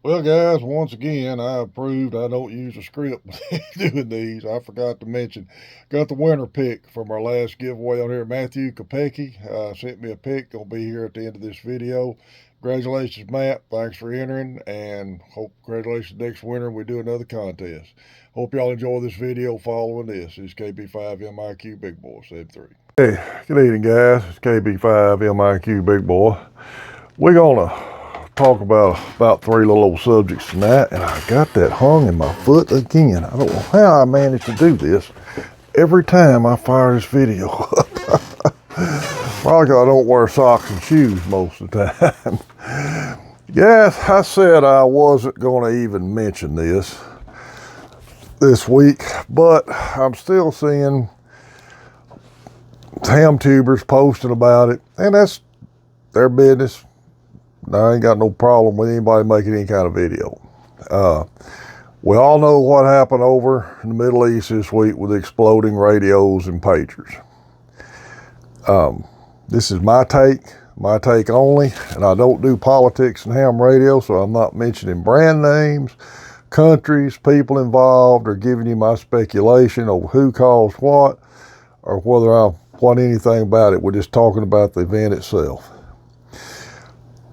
Well, guys, once again, I proved I don't use a script doing these. I forgot to mention, got the winner pick from our last giveaway on here. Matthew Kopecki sent me a pick. Gonna be here at the end of this video. Congratulations, Matt. Thanks for entering, and congratulations next winter. We do another contest. Hope y'all enjoy this video following this. This is KB5 MIQ Big Boy 73. Hey, good evening, guys. It's KB5 MIQ Big Boy. We're gonna talk about three little old subjects tonight, and I got that hung in my foot again. I don't know how I managed to do this every time I fire this video up. Probably because I don't wear socks and shoes most of the time. Yes, I said I wasn't going to even mention this week, but I'm still seeing ham tubers posting about it, and that's their business. I ain't got no problem with anybody making any kind of video. We all know what happened over in the Middle East this week with exploding radios and pagers. This is my take only, and I don't do politics and ham radio, so I'm not mentioning brand names, countries, people involved, or giving you my speculation of who caused what, or whether I want anything about it. We're just talking about the event itself.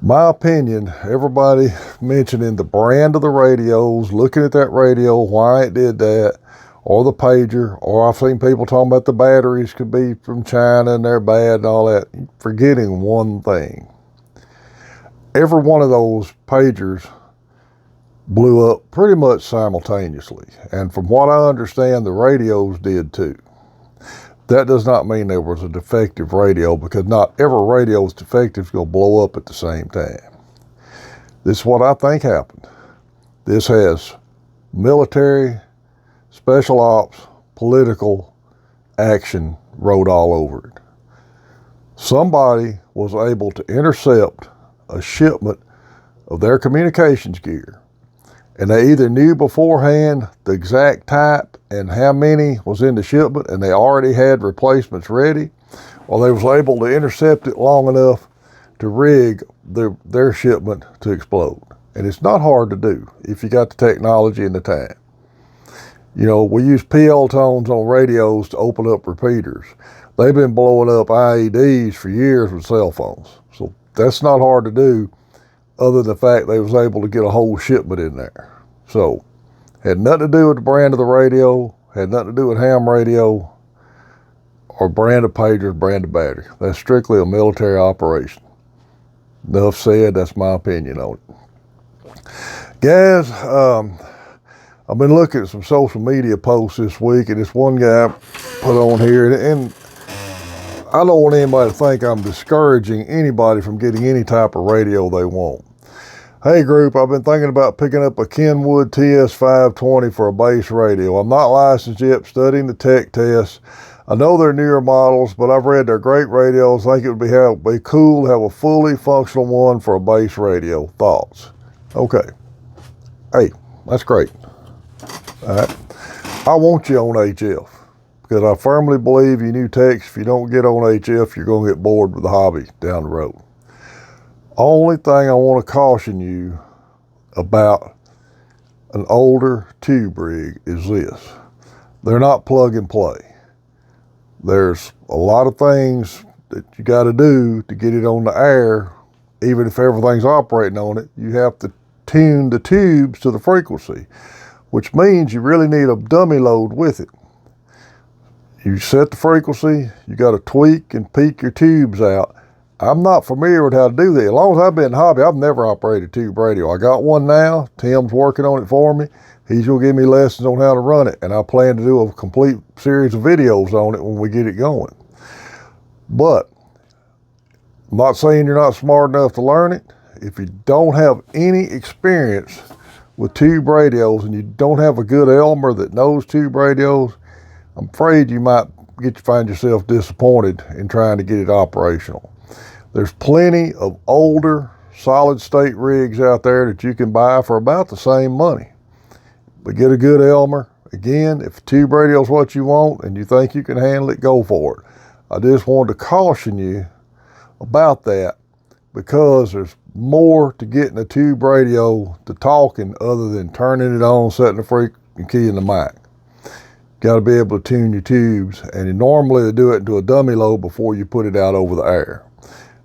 My opinion, everybody mentioning the brand of the radios, looking at that radio, why it did that, or the pager, or I've seen people talking about the batteries could be from China and they're bad and all that, forgetting one thing. Every one of those pagers blew up pretty much simultaneously. And from what I understand, the radios did too. That does not mean there was a defective radio, because not every radio that's defective is going to blow up at the same time. This is what I think happened. This has military, special ops, political action wrote all over it. Somebody was able to intercept a shipment of their communications gear, and they either knew beforehand the exact type and how many was in the shipment, and they already had replacements ready, or they was able to intercept it long enough to rig their shipment to explode. And it's not hard to do if you got the technology and the time. You know, we use PL tones on radios to open up repeaters. They've been blowing up IEDs for years with cell phones. So that's not hard to do, other than the fact they was able to get a whole shipment in there. So, had nothing to do with the brand of the radio, had nothing to do with ham radio, or brand of pagers, brand of battery. That's strictly a military operation. Enough said, that's my opinion on it. Guys, I've been looking at some social media posts this week, and this one guy put on here, and I don't want anybody to think I'm discouraging anybody from getting any type of radio they want. Hey group, I've been thinking about picking up a Kenwood TS520 for a base radio. I'm not licensed yet, studying the tech test. I know they're newer models, but I've read they're great radios. I think it would be cool to have a fully functional one for a base radio. Thoughts? Okay. Hey, that's great. All right. I want you on HF, because I firmly believe you new techs, if you don't get on HF, you're going to get bored with the hobby down the road. Only thing I want to caution you about an older tube rig is this. They're not plug and play. There's a lot of things that you got to do to get it on the air. Even if everything's operating on it, you have to tune the tubes to the frequency, which means you really need a dummy load with it. You set the frequency, you got to tweak and peak your tubes out. I'm not familiar with how to do that. As long as I've been in the hobby, I've never operated a tube radio. I got one now. Tim's working on it for me. He's going to give me lessons on how to run it, and I plan to do a complete series of videos on it when we get it going. But I'm not saying you're not smart enough to learn it. If you don't have any experience with tube radios and you don't have a good Elmer that knows tube radios, I'm afraid you might find yourself disappointed in trying to get it operational. There's plenty of older solid state rigs out there that you can buy for about the same money. But get a good Elmer. Again, if a tube radio is what you want and you think you can handle it, go for it. I just wanted to caution you about that because there's more to getting a tube radio to talking other than turning it on, setting the frequency, and keying the mic. Got to be able to tune your tubes, and normally they do it into a dummy low before you put it out over the air.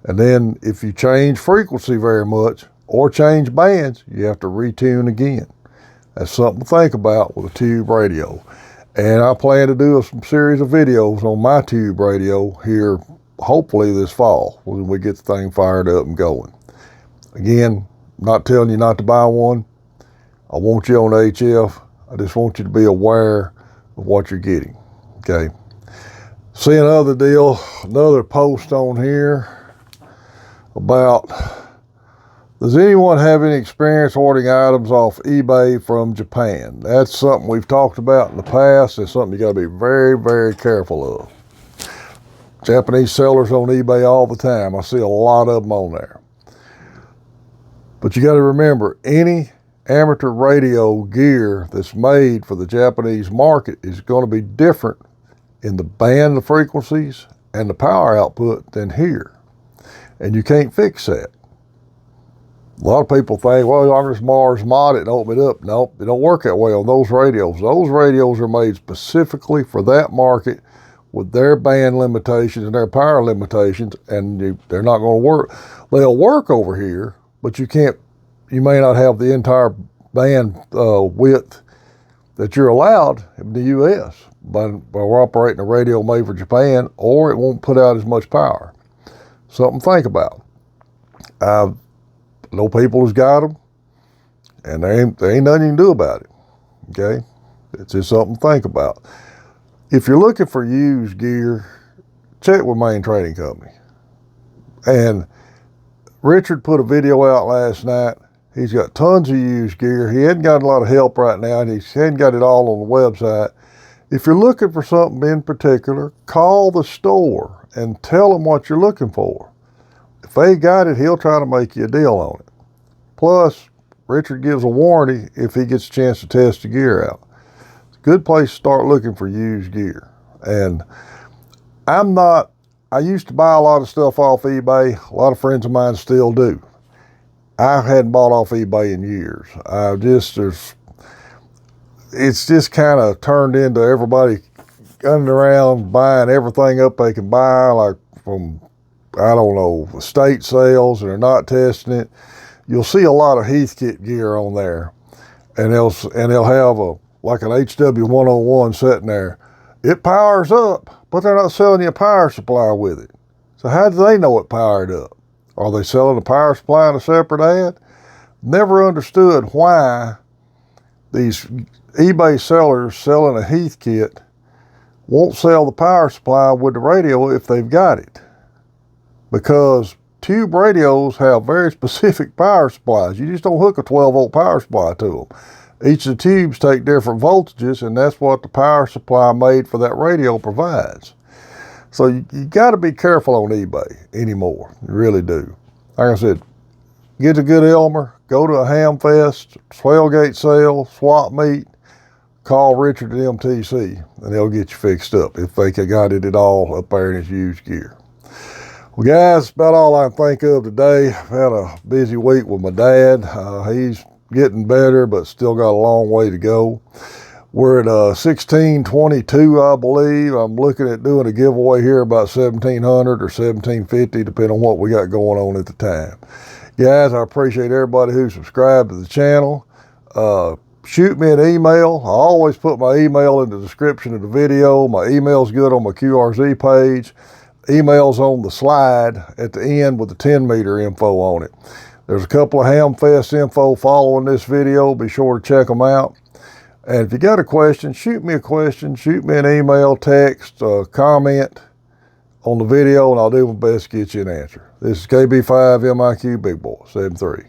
And then if you change frequency very much or change bands, you have to retune again. That's something to think about with a tube radio. And I plan to do some series of videos on my tube radio here, hopefully this fall, when we get the thing fired up and going. Again, not telling you not to buy one. I want you on HF. I just want you to be aware of what you're getting, okay? See another deal, another post on here about, does anyone have any experience ordering items off eBay from Japan? That's something we've talked about in the past. It's something you got to be very, very careful of. Japanese sellers on eBay all the time. I see a lot of them on there. But you got to remember, any amateur radio gear that's made for the Japanese market is going to be different in the band of frequencies and the power output than here. And you can't fix that. A lot of people think, well, I'm just Mars mod it and open it up. Nope, it don't work that way on those radios. Those radios are made specifically for that market with their band limitations and their power limitations, and they're not going to work. They'll work over here, but you may not have the entire band width that you're allowed in the U.S. by we're operating a radio made for Japan, or it won't put out as much power. Something to think about. I know people who's got them, and there ain't nothing you can do about it, okay? It's just something to think about. If you're looking for used gear, check with Main Trading Company. And Richard put a video out last night. He's got tons of used gear. He hadn't got a lot of help right now, and he hadn't got it all on the website. If you're looking for something in particular, call the store and tell them what you're looking for. If they got it, he'll try to make you a deal on it. Plus, Richard gives a warranty if he gets a chance to test the gear out. It's a good place to start looking for used gear. And I used to buy a lot of stuff off eBay. A lot of friends of mine still do. I hadn't bought off eBay in years. It's just kind of turned into everybody gunning around buying everything up they can buy, like from, I don't know, estate sales, and they're not testing it. You'll see a lot of Heathkit gear on there, and they'll have like an HW101 sitting there. It powers up, but they're not selling you a power supply with it. So how do they know it powered up? Are they selling a power supply in a separate ad? Never understood why these eBay sellers selling a Heathkit won't sell the power supply with the radio if they've got it. Because tube radios have very specific power supplies. You just don't hook a 12-volt power supply to them. Each of the tubes take different voltages, and that's what the power supply made for that radio provides. So you got to be careful on eBay anymore. You really do. Like I said, get a good Elmer, go to a ham fest, swellgate sale, swap meet, call Richard at MTC, and they'll get you fixed up if they got it at all up there in his used gear. Well, guys, that's about all I can think of today. I've had a busy week with my dad. He's getting better, but still got a long way to go. We're at 1622, I believe. I'm looking at doing a giveaway here about 1700 or 1750, depending on what we got going on at the time. Guys, I appreciate everybody who subscribed to the channel. Shoot me an email. I always put my email in the description of the video. My email's good on my QRZ page. Email's on the slide at the end with the 10-meter info on it. There's a couple of Hamfest info following this video. Be sure to check them out. And if you got a question, shoot me an email, text, comment on the video, and I'll do my best to get you an answer. This is KB5 MIQ Big Boy 73.